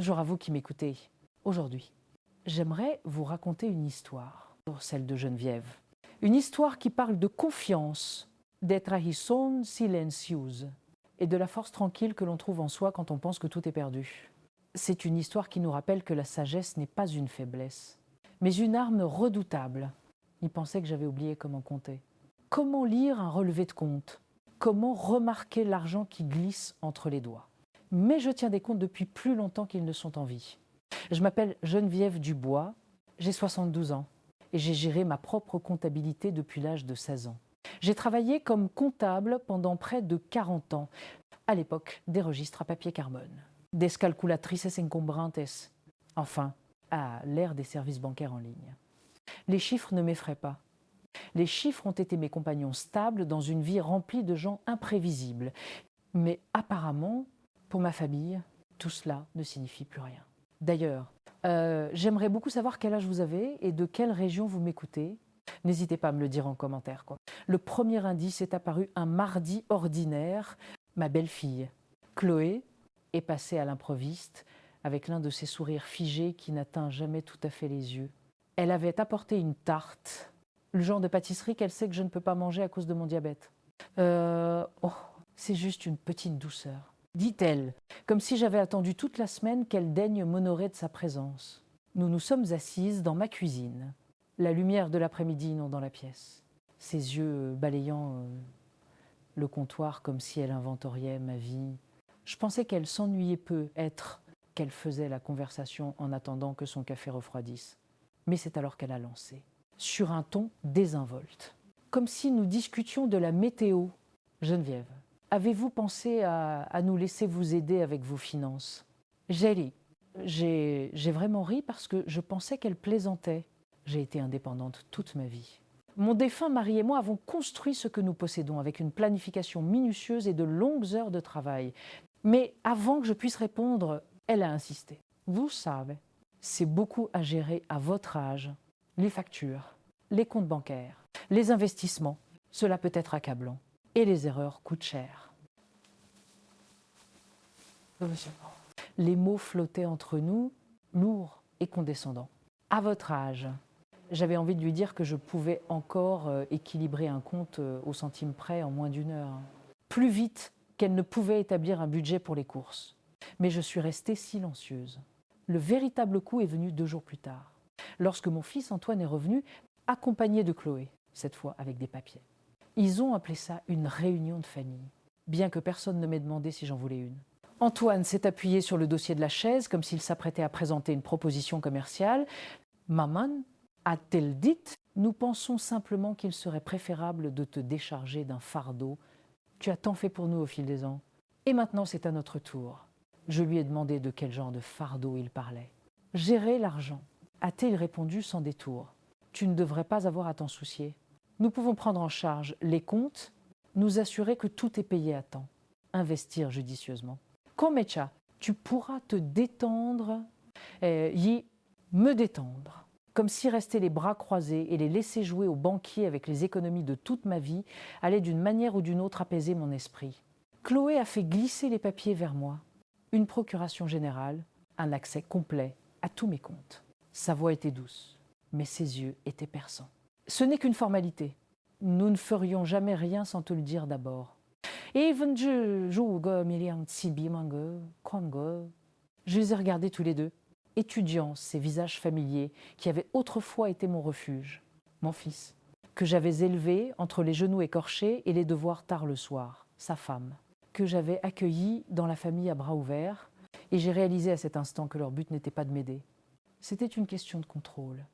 Bonjour à vous qui m'écoutez. Aujourd'hui, j'aimerais vous raconter une histoire, celle de Geneviève. Une histoire qui parle de confiance, des traições silencieuses et de la force tranquille que l'on trouve en soi quand on pense que tout est perdu. C'est une histoire qui nous rappelle que la sagesse n'est pas une faiblesse, mais une arme redoutable. Il pensait que j'avais oublié comment compter. Comment lire un relevé de compte? Comment remarquer l'argent qui glisse entre les doigts? Mais je tiens des comptes depuis plus longtemps qu'ils ne sont en vie. Je m'appelle Geneviève Dubois, j'ai 72 ans et j'ai géré ma propre comptabilité depuis l'âge de 16 ans. J'ai travaillé comme comptable pendant près de 40 ans, à l'époque des registres à papier carbone, des calculatrices encumbrantes, enfin, à l'ère des services bancaires en ligne. Les chiffres ne m'effraient pas. Les chiffres ont été mes compagnons stables dans une vie remplie de gens imprévisibles. Mais apparemment, pour ma famille, tout cela ne signifie plus rien. D'ailleurs, j'aimerais beaucoup savoir quel âge vous avez et de quelle région vous m'écoutez. N'hésitez pas à me le dire en commentaire, quoi. Le premier indice est apparu un mardi ordinaire. Ma belle-fille, Chloé, est passée à l'improviste avec l'un de ses sourires figés qui n'atteint jamais tout à fait les yeux. Elle avait apporté une tarte, le genre de pâtisserie qu'elle sait que je ne peux pas manger à cause de mon diabète. C'est juste une petite douceur, dit-elle, comme si j'avais attendu toute la semaine qu'elle daigne m'honorer de sa présence. Nous nous sommes assises dans ma cuisine, la lumière de l'après-midi inondant la pièce, ses yeux balayant le comptoir comme si elle inventoriait ma vie. Je pensais qu'elle s'ennuyait peu, qu'elle faisait la conversation en attendant que son café refroidisse. Mais c'est alors qu'elle a lancé, sur un ton désinvolte, comme si nous discutions de la météo. Geneviève, avez-vous pensé à nous laisser vous aider avec vos finances? J'ai ri. J'ai vraiment ri parce que je pensais qu'elle plaisantait. J'ai été indépendante toute ma vie. Mon défunt mari et moi avons construit ce que nous possédons avec une planification minutieuse et de longues heures de travail. Mais avant que je puisse répondre, elle a insisté. Vous savez, c'est beaucoup à gérer à votre âge. Les factures, les comptes bancaires, les investissements, cela peut être accablant. Et les erreurs coûtent cher. Les mots flottaient entre nous, lourds et condescendants. À votre âge, j'avais envie de lui dire que je pouvais encore équilibrer un compte au centime près en moins d'une heure. Plus vite qu'elle ne pouvait établir un budget pour les courses. Mais je suis restée silencieuse. Le véritable coup est venu 2 jours plus tard, lorsque mon fils Antoine est revenu, accompagné de Chloé, cette fois avec des papiers. Ils ont appelé ça une réunion de famille, bien que personne ne m'ait demandé si j'en voulais une. Antoine s'est appuyé sur le dossier de la chaise comme s'il s'apprêtait à présenter une proposition commerciale. Maman, a-t-elle dit, nous pensons simplement qu'il serait préférable de te décharger d'un fardeau. Tu as tant fait pour nous au fil des ans. Et maintenant, c'est à notre tour. Je lui ai demandé de quel genre de fardeau il parlait. Gérer l'argent, a-t-il répondu sans détour. Tu ne devrais pas avoir à t'en soucier. Nous pouvons prendre en charge les comptes, nous assurer que tout est payé à temps, investir judicieusement. Começa, tu pourras te détendre, me détendre, comme si rester les bras croisés et les laisser jouer au banquier avec les économies de toute ma vie allait d'une manière ou d'une autre apaiser mon esprit. Chloé a fait glisser les papiers vers moi, une procuration générale, un accès complet à tous mes comptes. Sa voix était douce, mais ses yeux étaient perçants. Ce n'est qu'une formalité. Nous ne ferions jamais rien sans te le dire d'abord. Je les ai regardés tous les deux, étudiant ces visages familiers qui avaient autrefois été mon refuge. Mon fils, que j'avais élevé entre les genoux écorchés et les devoirs tard le soir. Sa femme, que j'avais accueillie dans la famille à bras ouverts, et j'ai réalisé à cet instant que leur but n'était pas de m'aider. C'était une question de contrôle.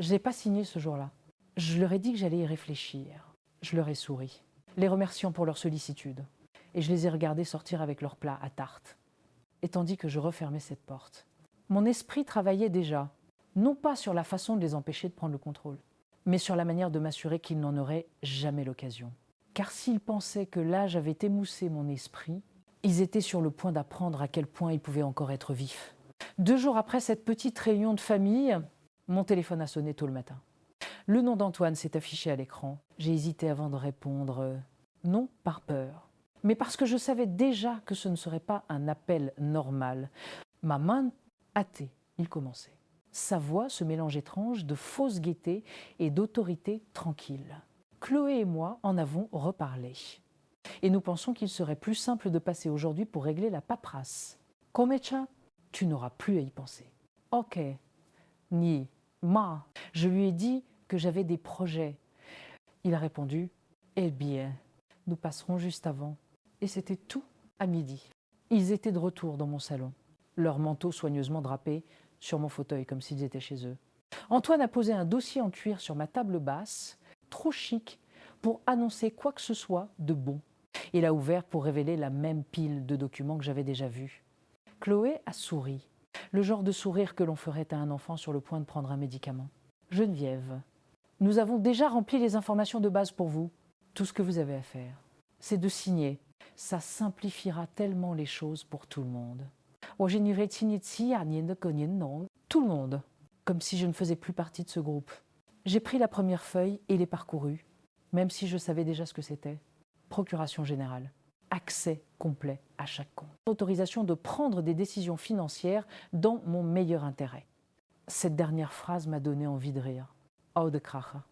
Je n'ai pas signé ce jour-là. Je leur ai dit que j'allais y réfléchir. Je leur ai souri, les remerciant pour leur sollicitude. Et je les ai regardés sortir avec leur plat à tarte. Et tandis que je refermais cette porte, mon esprit travaillait déjà, non pas sur la façon de les empêcher de prendre le contrôle, mais sur la manière de m'assurer qu'ils n'en auraient jamais l'occasion. Car s'ils pensaient que l'âge avait émoussé mon esprit, ils étaient sur le point d'apprendre à quel point ils pouvaient encore être vifs. 2 jours après cette petite réunion de famille, mon téléphone a sonné tôt le matin. Le nom d'Antoine s'est affiché à l'écran. J'ai hésité avant de répondre non par peur, mais parce que je savais déjà que ce ne serait pas un appel normal. Ma main hâtée, il commençait. Sa voix se mélange étrange de fausse gaieté et d'autorité tranquille. Chloé et moi en avons reparlé. Et nous pensons qu'il serait plus simple de passer aujourd'hui pour régler la paperasse. Komecha, tu n'auras plus à y penser. Ok, ni ma. Je lui ai dit que j'avais des projets. Il a répondu, eh bien, nous passerons juste avant. Et c'était tout à midi. Ils étaient de retour dans mon salon, leurs manteaux soigneusement drapés sur mon fauteuil comme s'ils étaient chez eux. Antoine a posé un dossier en cuir sur ma table basse, trop chic pour annoncer quoi que ce soit de bon. Il a ouvert pour révéler la même pile de documents que j'avais déjà vus. Chloé a souri, le genre de sourire que l'on ferait à un enfant sur le point de prendre un médicament. Geneviève, nous avons déjà rempli les informations de base pour vous. Tout ce que vous avez à faire, c'est de signer. Ça simplifiera tellement les choses pour tout le monde. Tout le monde, comme si je ne faisais plus partie de ce groupe. J'ai pris la première feuille et l'ai parcourue, même si je savais déjà ce que c'était. Procuration générale, accès complet à chaque compte. Autorisation de prendre des décisions financières dans mon meilleur intérêt. Cette dernière phrase m'a donné envie de rire. Oh de kracha.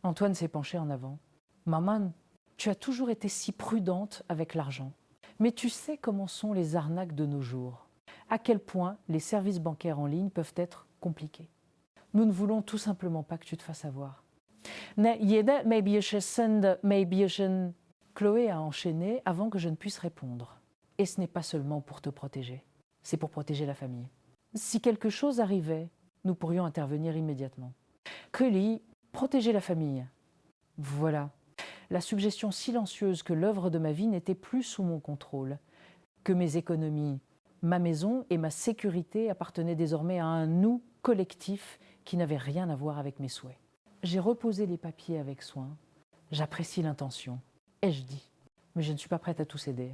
Antoine s'est penché en avant. Maman, tu as toujours été si prudente avec l'argent. Mais tu sais comment sont les arnaques de nos jours. À quel point les services bancaires en ligne peuvent être compliqués. Nous ne voulons tout simplement pas que tu te fasses avoir. Chloé a enchaîné avant que je ne puisse répondre. Et ce n'est pas seulement pour te protéger, c'est pour protéger la famille. Si quelque chose arrivait, nous pourrions intervenir immédiatement. Chloé, protéger la famille. Voilà. La suggestion silencieuse que l'œuvre de ma vie n'était plus sous mon contrôle, que mes économies, ma maison et ma sécurité appartenaient désormais à un nous collectif qui n'avait rien à voir avec mes souhaits. J'ai reposé les papiers avec soin. J'apprécie l'intention. Ai-je dit. Mais je ne suis pas prête à tout céder.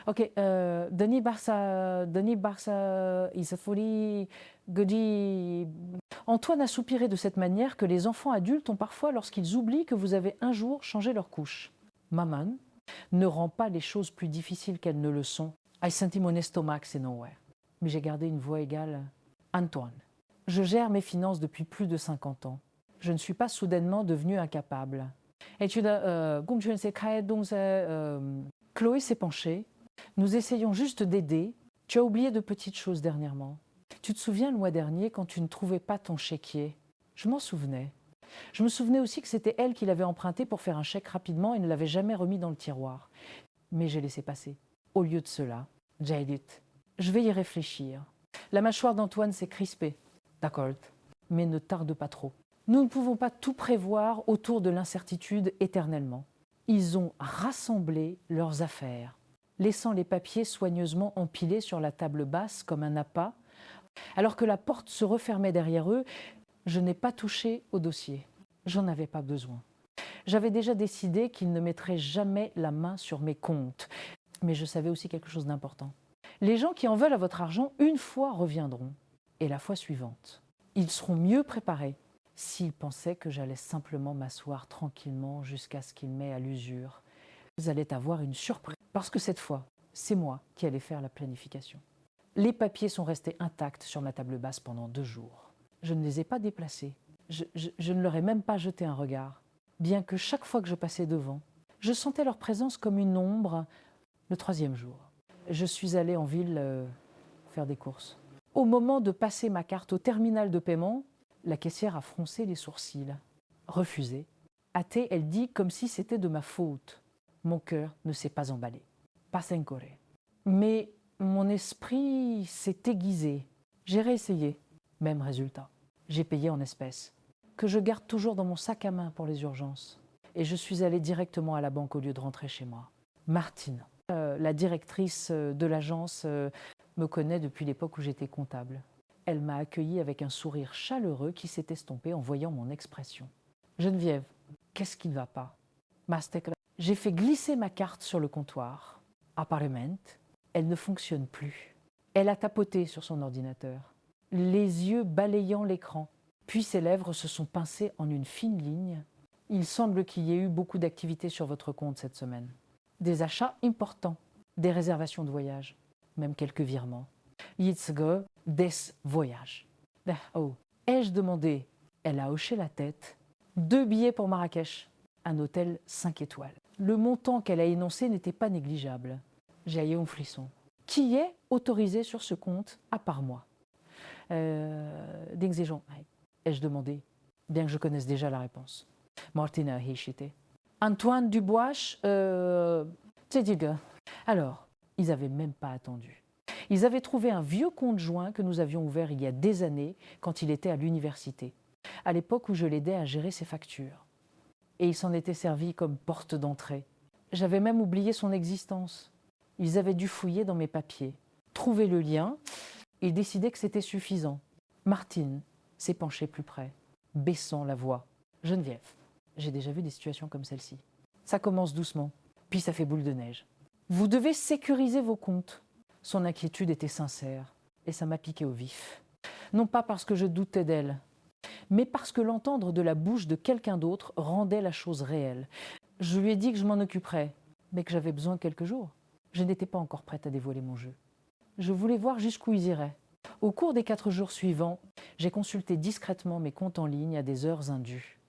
Ok, Denis Barça, Isafoli, Godi. Antoine a soupiré de cette manière que les enfants adultes ont parfois lorsqu'ils oublient que vous avez un jour changé leur couche. Maman ne rend pas les choses plus difficiles qu'elles ne le sont. I senti mon estomac, c'est nowhere. Mais j'ai gardé une voix égale. Antoine, je gère mes finances depuis plus de 50 ans. Je ne suis pas soudainement devenue incapable. Chloé s'est penchée. Nous essayons juste d'aider. Tu as oublié de petites choses dernièrement. Tu te souviens le mois dernier quand tu ne trouvais pas ton chéquier? Je m'en souvenais. Je me souvenais aussi que c'était elle qui l'avait emprunté pour faire un chèque rapidement et ne l'avait jamais remis dans le tiroir. Mais j'ai laissé passer. Au lieu de cela, Jaedit, je vais y réfléchir. La mâchoire d'Antoine s'est crispée. D'accord, mais ne tarde pas trop. Nous ne pouvons pas tout prévoir autour de l'incertitude éternellement. Ils ont rassemblé leurs affaires, laissant les papiers soigneusement empilés sur la table basse comme un appât. Alors que la porte se refermait derrière eux, je n'ai pas touché au dossier. J'en avais pas besoin. J'avais déjà décidé qu'ils ne mettraient jamais la main sur mes comptes. Mais je savais aussi quelque chose d'important. Les gens qui en veulent à votre argent, une fois reviendront. Et la fois suivante, ils seront mieux préparés s'ils pensaient que j'allais simplement m'asseoir tranquillement jusqu'à ce qu'ils m'aient à l'usure. Vous allez avoir une surprise. Parce que cette fois, c'est moi qui allais faire la planification. Les papiers sont restés intacts sur ma table basse pendant 2 jours. Je ne les ai pas déplacés. Je ne leur ai même pas jeté un regard. Bien que chaque fois que je passais devant, je sentais leur présence comme une ombre. Le 3e jour, je suis allée en ville faire des courses. Au moment de passer ma carte au terminal de paiement, la caissière a froncé les sourcils. Refusé. Hâtée, elle dit comme si c'était de ma faute. Mon cœur ne s'est pas emballé. Pas encore. Mais mon esprit s'est aiguisé. J'ai réessayé. Même résultat. J'ai payé en espèces, que je garde toujours dans mon sac à main pour les urgences. Et je suis allée directement à la banque au lieu de rentrer chez moi. Martine, la directrice de l'agence, me connaît depuis l'époque où j'étais comptable. Elle m'a accueillie avec un sourire chaleureux qui s'est estompé en voyant mon expression. Geneviève, qu'est-ce qui ne va pas? J'ai fait glisser ma carte sur le comptoir. Apparemment, elle ne fonctionne plus. Elle a tapoté sur son ordinateur, les yeux balayant l'écran. Puis ses lèvres se sont pincées en une fine ligne. Il semble qu'il y ait eu beaucoup d'activités sur votre compte cette semaine. des achats importants, des réservations de voyage, même quelques virements. Yitzge des voyages. Oh, ai-je demandé? Elle a hoché la tête. 2 billets pour Marrakech, un hôtel 5 étoiles. Le montant qu'elle a énoncé n'était pas négligeable. J'ai eu un frisson. Qui est autorisé sur ce compte à part moi? Dingen Sie schon? Ai-je demandé, bien que je connaisse déjà la réponse. Martina Hichite. Antoine Dubois, alors, ils n'avaient même pas attendu. Ils avaient trouvé un vieux compte joint que nous avions ouvert il y a des années quand il était à l'université, à l'époque où je l'aidais à gérer ses factures. Et il s'en était servi comme porte d'entrée. J'avais même oublié son existence. Ils avaient dû fouiller dans mes papiers, trouver le lien et décider que c'était suffisant. Martine s'est penchée plus près, baissant la voix. Geneviève, j'ai déjà vu des situations comme celle-ci. Ça commence doucement, puis ça fait boule de neige. Vous devez sécuriser vos comptes. Son inquiétude était sincère et ça m'a piqué au vif. Non pas parce que je doutais d'elle, mais parce que l'entendre de la bouche de quelqu'un d'autre rendait la chose réelle. Je lui ai dit que je m'en occuperais, mais que j'avais besoin de quelques jours. Je n'étais pas encore prête à dévoiler mon jeu. Je voulais voir jusqu'où ils iraient. Au cours des 4 jours suivants, j'ai consulté discrètement mes comptes en ligne à des heures indues.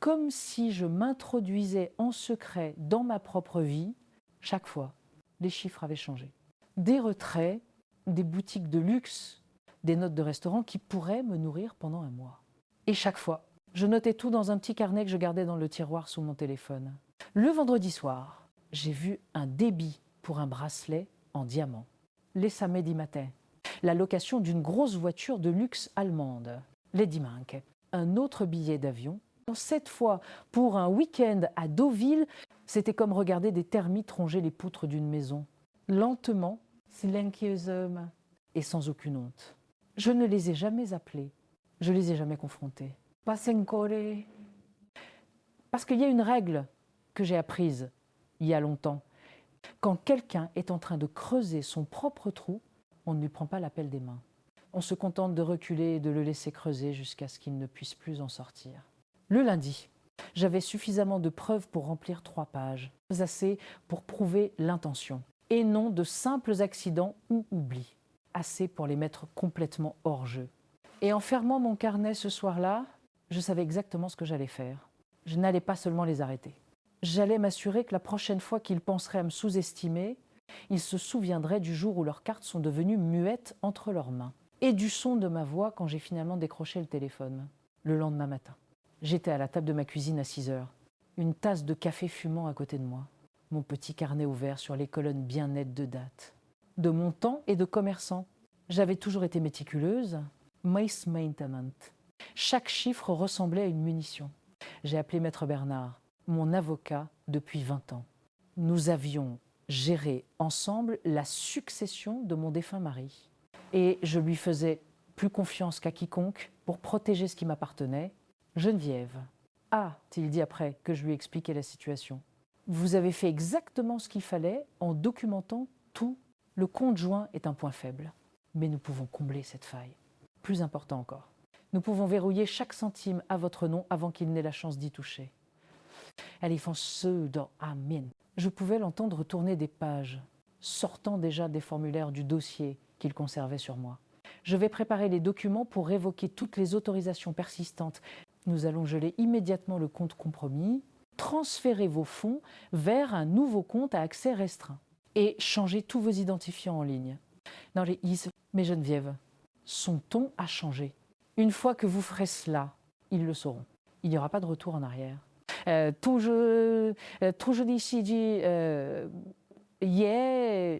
Comme si je m'introduisais en secret dans ma propre vie, chaque fois, les chiffres avaient changé. Des retraits, des boutiques de luxe, des notes de restaurant qui pourraient me nourrir pendant un mois. Et chaque fois, je notais tout dans un petit carnet que je gardais dans le tiroir sous mon téléphone. Le vendredi soir, j'ai vu un débit pour un bracelet en diamant. Les samedis matin, la location d'une grosse voiture de luxe allemande, les dimanches, un autre billet d'avion. Cette fois, pour un week-end à Deauville, c'était comme regarder des termites ronger les poutres d'une maison. Lentement, silencieusement et sans aucune honte. Je ne les ai jamais appelés, je les ai jamais confrontés. Pas encore. Parce qu'il y a une règle que j'ai apprise il y a longtemps. Quand quelqu'un est en train de creuser son propre trou, on ne lui prend pas l'appel des mains. On se contente de reculer et de le laisser creuser jusqu'à ce qu'il ne puisse plus en sortir. Le lundi, j'avais suffisamment de preuves pour remplir 3 pages, assez pour prouver l'intention, et non de simples accidents ou oublis, assez pour les mettre complètement hors jeu. Et en fermant mon carnet ce soir-là, je savais exactement ce que j'allais faire. Je n'allais pas seulement les arrêter. J'allais m'assurer que la prochaine fois qu'ils penseraient à me sous-estimer, ils se souviendraient du jour où leurs cartes sont devenues muettes entre leurs mains, et du son de ma voix quand j'ai finalement décroché le téléphone, le lendemain matin. J'étais à la table de ma cuisine à 6 heures, une tasse de café fumant à côté de moi, mon petit carnet ouvert sur les colonnes bien nettes de dates, de montant et de commerçant. J'avais toujours été méticuleuse, mais maintenant. Chaque chiffre ressemblait à une munition. J'ai appelé Maître Bernard, mon avocat depuis 20 ans. Nous avions géré ensemble la succession de mon défunt mari. Et je lui faisais plus confiance qu'à quiconque pour protéger ce qui m'appartenait. Geneviève, a-t-il dit après que je lui expliquais la situation. Vous avez fait exactement ce qu'il fallait en documentant tout. Le compte joint est un point faible, mais nous pouvons combler cette faille. Plus important encore, nous pouvons verrouiller chaque centime à votre nom avant qu'il n'ait la chance d'y toucher. Elle y font ce dans Amin. Je pouvais l'entendre tourner des pages, sortant déjà des formulaires du dossier qu'il conservait sur moi. Je vais préparer les documents pour révoquer toutes les autorisations persistantes. Nous allons geler immédiatement le compte compromis, transférer vos fonds vers un nouveau compte à accès restreint et changer tous vos identifiants en ligne. Non, mais Geneviève, son ton a changé. Une fois que vous ferez cela, ils le sauront. Il n'y aura pas de retour en arrière. Toujours d'ici, yeah,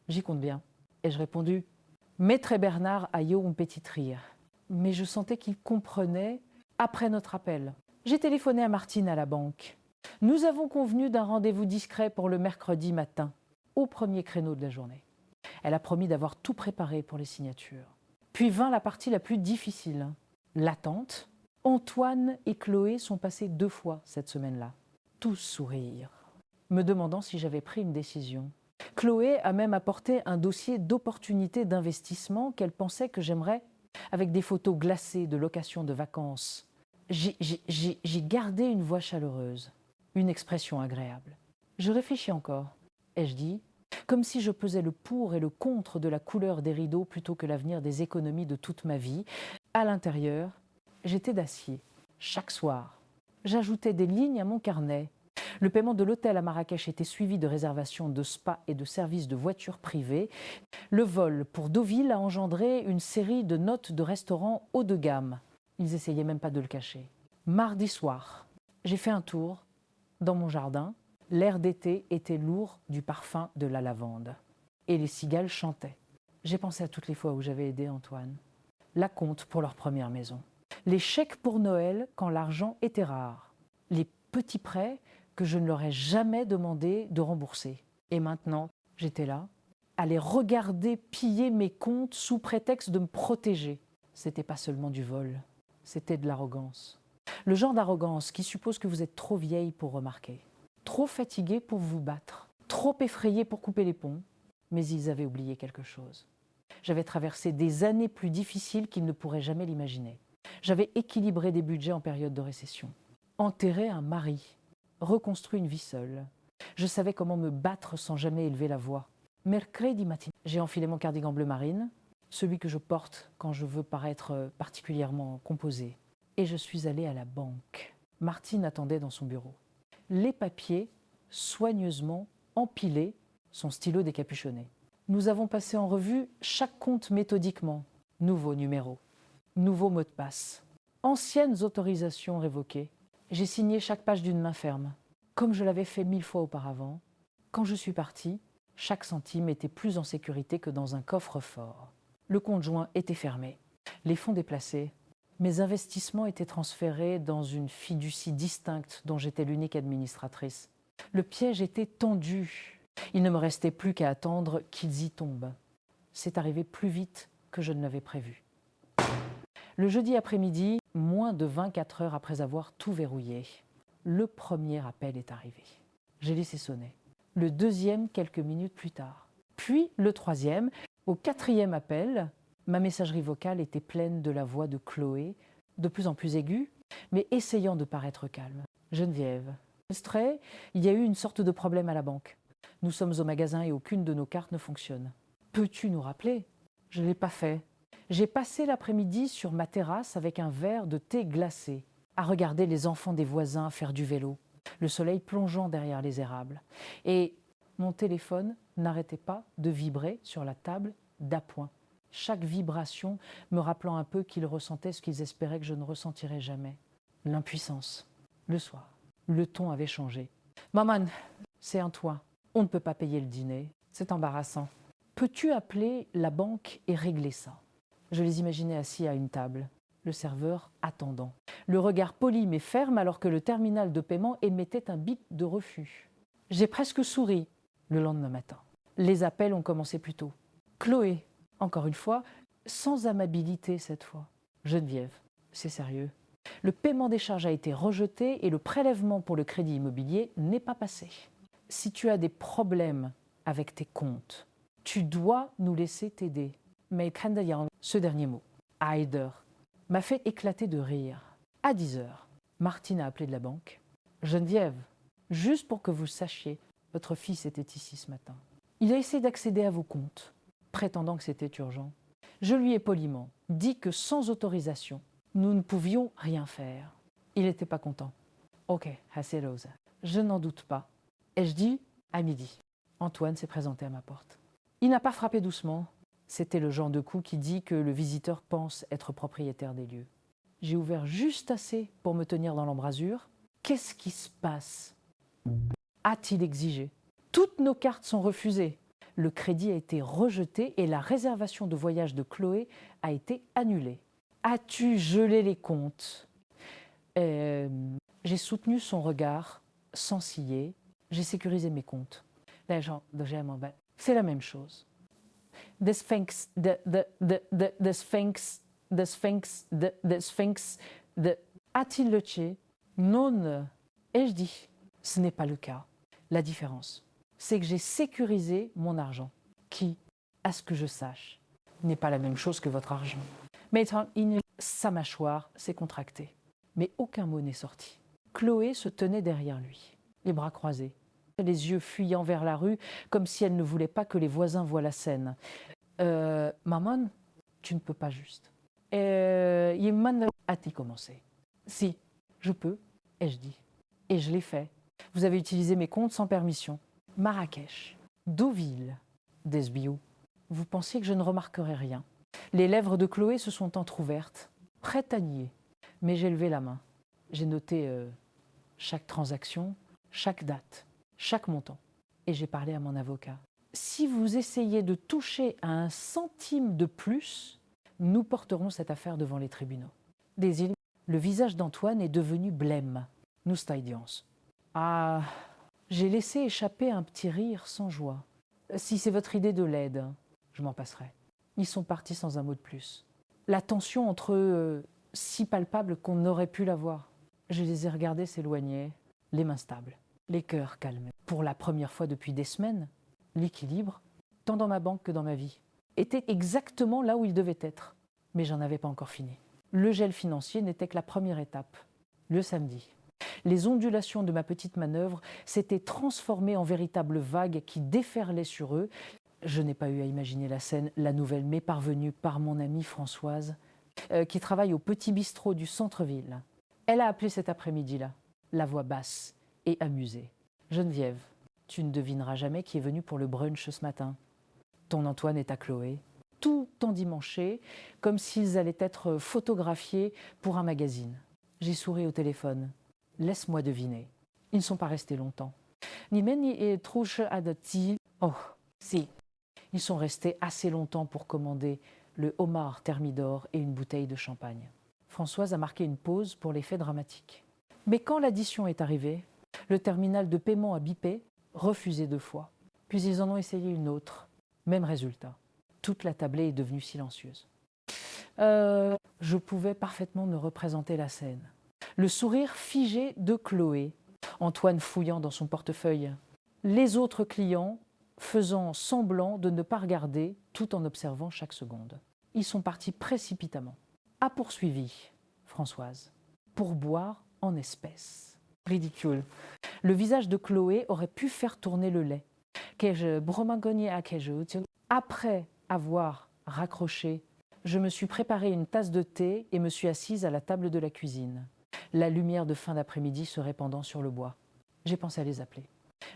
j'y compte bien. Ai-je répondu? Maître Bernard a eu un petit rire. Mais je sentais qu'il comprenait après notre appel. J'ai téléphoné à Martine à la banque. Nous avons convenu d'un rendez-vous discret pour le mercredi matin, au premier créneau de la journée. Elle a promis d'avoir tout préparé pour les signatures. Puis vint la partie la plus difficile, l'attente. Antoine et Chloé sont passés 2 fois cette semaine-là, tous sourires, me demandant si j'avais pris une décision. Chloé a même apporté un dossier d'opportunité d'investissement qu'elle pensait que j'aimerais, avec des photos glacées de location de vacances. J'ai gardé une voix chaleureuse, une expression agréable. Je réfléchis encore. Ai-je dit, comme si je pesais le pour et le contre de la couleur des rideaux plutôt que l'avenir des économies de toute ma vie. À l'intérieur, j'étais d'acier. Chaque soir, j'ajoutais des lignes à mon carnet. Le paiement de l'hôtel à Marrakech était suivi de réservations de spa et de services de voitures privées. Le vol pour Deauville a engendré une série de notes de restaurants haut de gamme. Ils essayaient même pas de le cacher. Mardi soir, j'ai fait un tour dans mon jardin. L'air d'été était lourd du parfum de la lavande. Et les cigales chantaient. J'ai pensé à toutes les fois où j'avais aidé Antoine. L'acompte pour leur première maison. Les chèques pour Noël quand l'argent était rare. Les petits prêts que je ne leur ai jamais demandé de rembourser. Et maintenant, j'étais là, à les regarder piller mes comptes sous prétexte de me protéger. C'était pas seulement du vol, c'était de l'arrogance. Le genre d'arrogance qui suppose que vous êtes trop vieille pour remarquer, trop fatiguée pour vous battre, trop effrayée pour couper les ponts, mais ils avaient oublié quelque chose. J'avais traversé des années plus difficiles qu'ils ne pourraient jamais l'imaginer. J'avais équilibré des budgets en période de récession, enterré un mari, reconstruit une vie seule. Je savais comment me battre sans jamais élever la voix. Mercredi matin, j'ai enfilé mon cardigan bleu marine, celui que je porte quand je veux paraître particulièrement composée. Et je suis allée à la banque. Martine attendait dans son bureau. Les papiers soigneusement empilés, son stylo décapuchonné. Nous avons passé en revue chaque compte méthodiquement. Nouveau numéro, nouveau mot de passe, anciennes autorisations révoquées. J'ai signé chaque page d'une main ferme, comme je l'avais fait 1000 fois auparavant. Quand je suis partie, chaque centime était plus en sécurité que dans un coffre-fort. Le compte joint était fermé, les fonds déplacés. Mes investissements étaient transférés dans une fiducie distincte dont j'étais l'unique administratrice. Le piège était tendu. Il ne me restait plus qu'à attendre qu'ils y tombent. C'est arrivé plus vite que je ne l'avais prévu. Le jeudi après-midi, moins de 24 heures après avoir tout verrouillé, le premier appel est arrivé. J'ai laissé sonner. Le deuxième quelques minutes plus tard. Puis le troisième. Au quatrième appel, ma messagerie vocale était pleine de la voix de Chloé, de plus en plus aiguë, mais essayant de paraître calme. Geneviève, il y a eu une sorte de problème à la banque. Nous sommes au magasin et aucune de nos cartes ne fonctionne. Peux-tu nous rappeler? Je ne l'ai pas fait. J'ai passé l'après-midi sur ma terrasse avec un verre de thé glacé, à regarder les enfants des voisins faire du vélo, le soleil plongeant derrière les érables. Et mon téléphone n'arrêtait pas de vibrer sur la table d'appoint. Chaque vibration me rappelant un peu qu'ils ressentaient ce qu'ils espéraient que je ne ressentirais jamais. L'impuissance. Le soir, le ton avait changé. « Maman, c'est un toi. On ne peut pas payer le dîner. C'est embarrassant. Peux-tu appeler la banque et régler ça ?» Je les imaginais assis à une table, le serveur attendant. Le regard poli mais ferme alors que le terminal de paiement émettait un bip de refus. J'ai presque souri le lendemain matin. Les appels ont commencé plus tôt. Chloé, encore une fois, sans amabilité cette fois. Geneviève, c'est sérieux. Le paiement des charges a été rejeté et le prélèvement pour le crédit immobilier n'est pas passé. Si tu as des problèmes avec tes comptes, tu dois nous laisser t'aider. Mais ce dernier mot, Heider, m'a fait éclater de rire. À 10 heures, Martine a appelé de la banque. Geneviève, juste pour que vous sachiez, votre fils était ici ce matin. Il a essayé d'accéder à vos comptes, prétendant que c'était urgent. Je lui ai poliment dit que sans autorisation, nous ne pouvions rien faire. Il n'était pas content. Ok, assez Rosa. Je n'en doute pas. Ai-je dit à midi. Antoine s'est présenté à ma porte. Il n'a pas frappé doucement. C'était le genre de coup qui dit que le visiteur pense être propriétaire des lieux. J'ai ouvert juste assez pour me tenir dans l'embrasure. Qu'est-ce qui se passe? A-t-il exigé? Toutes nos cartes sont refusées. Le crédit a été rejeté et la réservation de voyage de Chloé a été annulée. As-tu gelé les comptes? J'ai soutenu son regard sans ciller. J'ai sécurisé mes comptes. C'est la même chose. The Sphinx, the Sphinx, a-t-il le tché? Non, ai-je dit? Ce n'est pas le cas. La différence, c'est que j'ai sécurisé mon argent, qui, à ce que je sache, n'est pas la même chose que votre argent. Mais sa mâchoire s'est contractée, mais aucun mot n'est sorti. Chloé se tenait derrière lui, les bras croisés. les yeux fuyant vers la rue, comme si elle ne voulait pas que les voisins voient la scène. Maman, tu ne peux pas juste. Yeman a-t-il commencé? Si, je peux, ai-je dit. Et je l'ai fait. Vous avez utilisé mes comptes sans permission. Marrakech, Deauville, Desbiou. Vous pensiez que je ne remarquerais rien. Les lèvres de Chloé se sont entr'ouvertes, prêtes à nier. Mais j'ai levé la main. J'ai noté chaque transaction, chaque date, chaque montant. Et j'ai parlé à mon avocat. Si vous essayez de toucher à un centime de plus, nous porterons cette affaire devant les tribunaux. Des îles, le visage d'Antoine est devenu blême. Nous staidions. Ah, j'ai laissé échapper un petit rire sans joie. Si c'est votre idée de l'aide, je m'en passerai. Ils sont partis sans un mot de plus. La tension entre eux, si palpable qu'on n'aurait pu la voir. Je les ai regardés s'éloigner, les mains stables, les cœurs calmés. Pour la première fois depuis des semaines, l'équilibre, tant dans ma banque que dans ma vie, était exactement là où il devait être. Mais j'en avais pas encore fini. Le gel financier n'était que la première étape. Le samedi, les ondulations de ma petite manœuvre s'étaient transformées en véritables vagues qui déferlaient sur eux. Je n'ai pas eu à imaginer la scène, la nouvelle m'est parvenue par mon amie Françoise, qui travaille au petit bistrot du centre-ville. Elle a appelé cet après-midi-là, la voix basse et amusée. Geneviève, tu ne devineras jamais qui est venu pour le brunch ce matin. Ton Antoine est à Chloé, tout endimanché, comme s'ils allaient être photographiés pour un magazine. J'ai souri au téléphone. Laisse-moi deviner. Ils ne sont pas restés longtemps. Nimeni et Trouche adati. Oh, si. Ils sont restés assez longtemps pour commander le homard thermidor et une bouteille de champagne. Françoise a marqué une pause pour l'effet dramatique. Mais quand l'addition est arrivée, le terminal de paiement a bipé, refusé 2 fois. Puis ils en ont essayé une autre. Même résultat. Toute la tablée est devenue silencieuse. Je pouvais parfaitement me représenter la scène. Le sourire figé de Chloé, Antoine fouillant dans son portefeuille. Les autres clients faisant semblant de ne pas regarder tout en observant chaque seconde. Ils sont partis précipitamment. A poursuivi Françoise, pour boire en espèces. Ridicule. Le visage de Chloé aurait pu faire tourner le lait. Après avoir raccroché, je me suis préparé une tasse de thé et me suis assise à la table de la cuisine. La lumière de fin d'après-midi se répandant sur le bois. J'ai pensé à les appeler.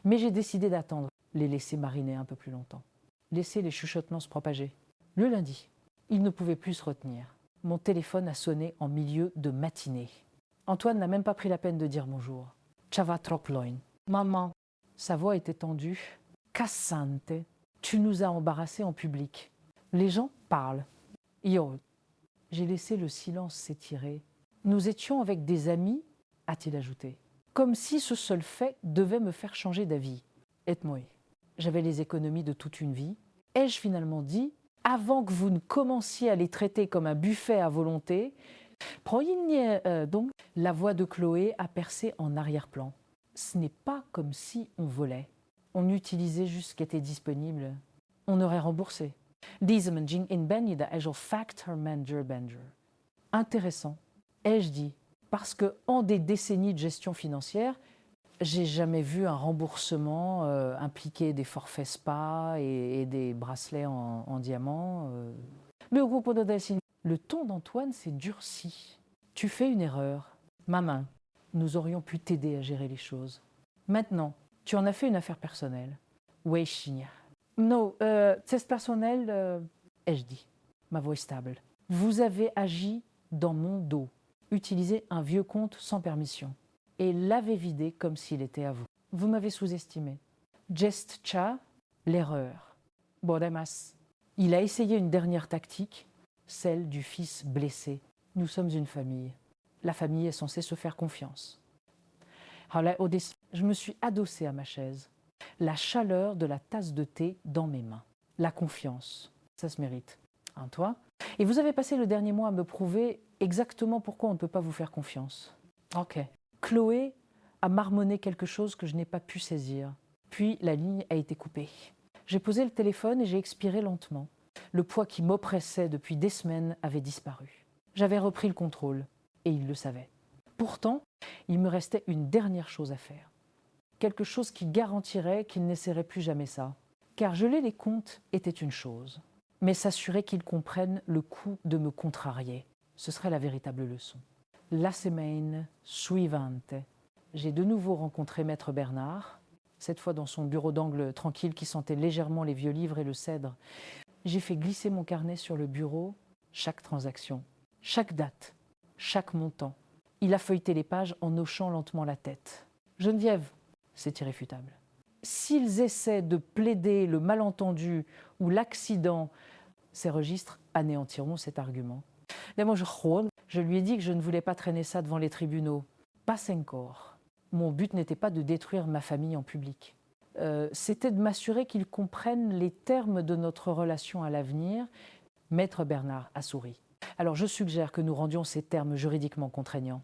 Mais j'ai décidé d'attendre, les laisser mariner un peu plus longtemps. Laisser les chuchotements se propager. Le lundi, il ne pouvait plus se retenir. Mon téléphone a sonné en milieu de matinée. Antoine n'a même pas pris la peine de dire bonjour. Chava troploin. Maman. Sa voix était tendue. Cassante. Tu nous as embarrassés en public. Les gens parlent. Yo. J'ai laissé le silence s'étirer. Nous étions avec des amis, a-t-il ajouté. Comme si ce seul fait devait me faire changer d'avis. Et moi. J'avais les économies de toute une vie. Ai-je finalement dit, avant que vous ne commenciez à les traiter comme un buffet à volonté, donc, la voix de Chloé a percé en arrière-plan. Ce n'est pas comme si on volait. On utilisait juste ce qui était disponible. On aurait remboursé. Intéressant, ai-je dit, parce que en des décennies de gestion financière, j'ai jamais vu un remboursement impliquer des forfaits spa et des bracelets en diamant. Le ton d'Antoine s'est durci. Tu fais une erreur. Ma main, nous aurions pu t'aider à gérer les choses. Maintenant, tu en as fait une affaire personnelle. Weishinya. Non, c'est personnel, ai-je dit, ma voix stable. Vous avez agi dans mon dos, utilisé un vieux compte sans permission et l'avez vidé comme s'il était à vous. Vous m'avez sous-estimé. Jest cha, l'erreur. Bodemas. Il a essayé une dernière tactique, celle du fils blessé. Nous sommes une famille. La famille est censée se faire confiance. Je me suis adossée à ma chaise. La chaleur de la tasse de thé dans mes mains. La confiance, ça se mérite. Hein, toi? Et vous avez passé le dernier mois à me prouver exactement pourquoi on ne peut pas vous faire confiance. Ok. Chloé a marmonné quelque chose que je n'ai pas pu saisir. Puis la ligne a été coupée. J'ai posé le téléphone et j'ai expiré lentement. Le poids qui m'oppressait depuis des semaines avait disparu. J'avais repris le contrôle et il le savait. Pourtant, il me restait une dernière chose à faire. quelque chose qui garantirait qu'il n'essaierait plus jamais ça. Car geler les comptes était une chose, mais s'assurer qu'ils comprennent le coup de me contrarier, ce serait la véritable leçon. La semaine suivante, j'ai de nouveau rencontré Maître Bernard, cette fois dans son bureau d'angle tranquille qui sentait légèrement les vieux livres et le cèdre. J'ai fait glisser mon carnet sur le bureau, chaque transaction, chaque date, chaque montant. Il a feuilleté les pages en hochant lentement la tête. « Geneviève, c'est irréfutable. S'ils essaient de plaider le malentendu ou l'accident, ces registres anéantiront cet argument. Mais moi, je lui ai dit que je ne voulais pas traîner ça devant les tribunaux. Pas encore. Mon but n'était pas de détruire ma famille en public. C'était de m'assurer qu'ils comprennent les termes de notre relation à l'avenir. » Maître Bernard a souri. « Alors je suggère que nous rendions ces termes juridiquement contraignants. »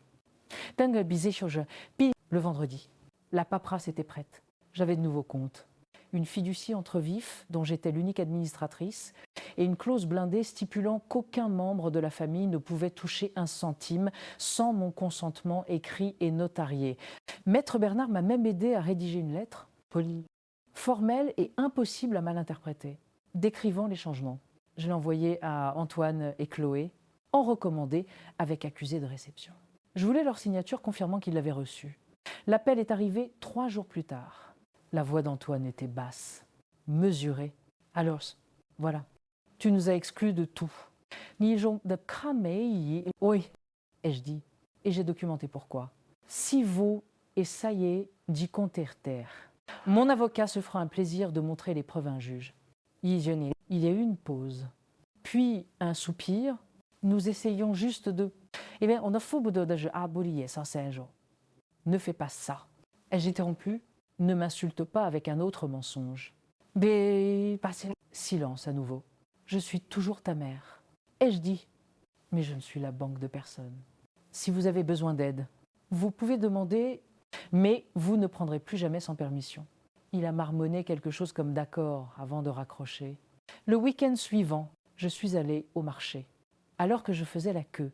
Puis le vendredi, la paperasse était prête. J'avais de nouveaux comptes. Une fiducie entre vifs, dont j'étais l'unique administratrice, et une clause blindée stipulant qu'aucun membre de la famille ne pouvait toucher un centime sans mon consentement écrit et notarié. Maître Bernard m'a même aidé à rédiger une lettre, polie, formelle et impossible à mal interpréter, décrivant les changements. Je l'ai envoyée à Antoine et Chloé, en recommandé, avec accusé de réception. Je voulais leur signature confirmant qu'ils l'avaient reçue. L'appel est arrivé 3 jours plus tard. La voix d'Antoine était basse, mesurée. « Alors, voilà, tu nous as exclus de tout. »« Oui, ai-je dit, et j'ai documenté pourquoi. « Si vous et ça y est, dit terre. Mon avocat se fera un plaisir de montrer les preuves à un juge. » Il y a eu une pause, puis un soupir. Nous essayons juste de... Eh bien, on a fou de abolier ça, c'est un jour. Ne fais pas ça. Ai-je interrompu? Ne m'insulte pas avec un autre mensonge. Mais silence à nouveau. Je suis toujours ta mère. Ai-je dit? Mais je ne suis la banque de personne. Si vous avez besoin d'aide, vous pouvez demander, mais vous ne prendrez plus jamais sans permission. Il a marmonné quelque chose comme d'accord avant de raccrocher. Le week-end suivant, je suis allée au marché, alors que je faisais la queue.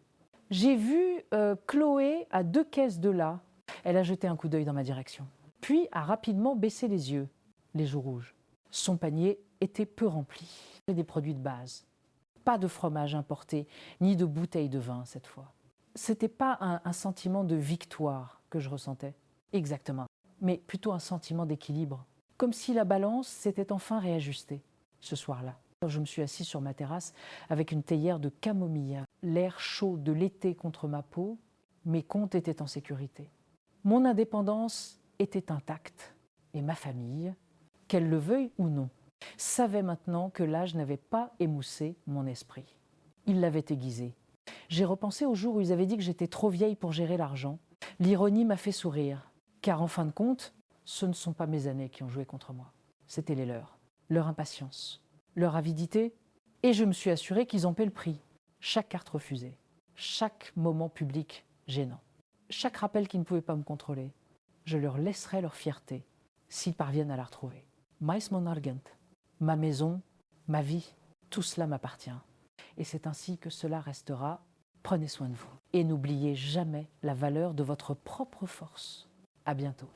J'ai vu Chloé à 2 caisses de là. Elle a jeté un coup d'œil dans ma direction, puis a rapidement baissé les yeux, les joues rouges. Son panier était peu rempli. Des produits de base. Pas de fromage importé, ni de bouteilles de vin cette fois. C'était pas un sentiment de victoire que je ressentais, exactement, mais plutôt un sentiment d'équilibre. Comme si la balance s'était enfin réajustée ce soir-là. Je me suis assise sur ma terrasse avec une théière de camomille. L'air chaud de l'été contre ma peau, mes comptes étaient en sécurité. Mon indépendance était intacte et ma famille, qu'elle le veuille ou non, savait maintenant que l'âge n'avait pas émoussé mon esprit. Il l'avait aiguisé. J'ai repensé au jour où ils avaient dit que j'étais trop vieille pour gérer l'argent. L'ironie m'a fait sourire, car en fin de compte, ce ne sont pas mes années qui ont joué contre moi. C'était les leurs, leur impatience, leur avidité, et je me suis assurée qu'ils en paient le prix. Chaque carte refusée, chaque moment public gênant, chaque rappel qui ne pouvait pas me contrôler, je leur laisserai leur fierté, s'ils parviennent à la retrouver. Mais mon argent, ma maison, ma vie, tout cela m'appartient. Et c'est ainsi que cela restera. Prenez soin de vous. Et n'oubliez jamais la valeur de votre propre force. À bientôt.